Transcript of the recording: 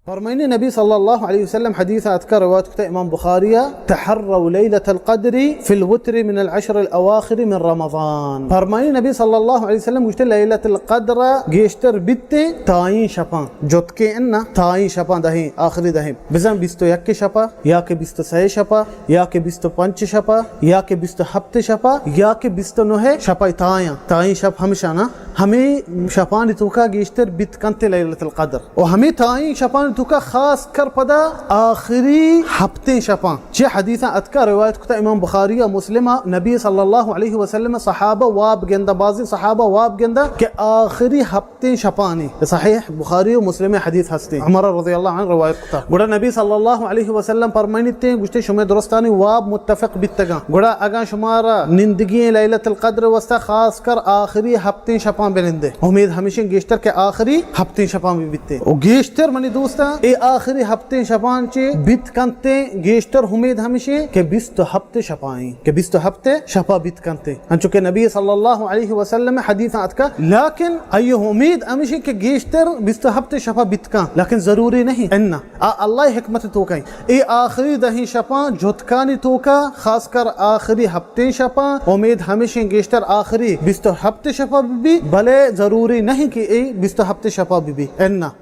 फरमाइने नबी सल्लल्लाहु अलैहि वसल्लम हदीस अतका रवायत करता इमाम बुखारिया तहर्रव लैलतल क़द्री फिल वित्र मिन अल अशर अल अवाखिर मिन रमज़ान। फरमाइने नबी सल्लल्लाहु अलैहि वसल्लम गुश्ते लैलतल क़द्र गेश्तर बित्ते ताई शपा जोतके अन्ना ताई शपा दही आखिरी दही बिजन बिस्तो यक्के शपा या के बिस्तो सहे शपा या के बिस्तो पंच शपा या के बिस्तो हफ्ते शपा या के बिस्तो नोहे शपा ताई शप हमेशा ना हमें शपान तुका गेश्तर बित कंते लैलतल क़द्र और हमें ताई शपान तुका खास कर पदा आखिरी हफ्ते शपा जे हदीसा अतका रिवायत कुता इमाम बुखारी और मुस्लिम नबी सल्लल्लाहु अलैहि वसल्लम सहाबा वाब गेंदा बाजी सहाबा वाब गेंदा के आखिरी हफ्ते शपानी सहीह बुखारी और मुस्लिम हदीस हस्ते उमर रज़ियल्लाहु अन्हु रिवायत कुता गुड़ा नबी सल्लल्लाहु अलैहि वसल्लम फरमाइते गुश्ते शुमे दुरुस्तानी वाब मुत्तफक बित्तगा गुड़ा अगा शुमारा निंदगी लैलतुल क़द्र वस्ता खास कर आखिरी हफ्ते शपा बेनिंदे उम्मीद हमेशा गेश्तर के आखिरी हफ्ते शपा में बित्ते और गेश्तर मनी दोस्ता ए आखिरी हफ्ते शपान चे बित कंते गेश्तर उम्मीद हमेशा के बिस्त हफ्ते शपाई के बिस्त हफ्ते शपा बित कंते चूंकि नबी सल्लल्लाहु अलैहि वसल्लम हदीस अतका लेकिन अयो उम्मीद हमेशा के गेश्तर बिस्त हफ्ते शपा बित का लेकिन जरूरी नहीं अन्ना अल्लाह हिकमत तो कई ए आखिरी दही शपा जोतकानी तो का खास कर आखिरी हफ्ते शपा उम्मीद हमेशा गेश्तर आखिरी बिस्त हफ्ते शपा भी भले जरूरी नहीं कि ए बिस्त हफ्ते शपा भी अन्ना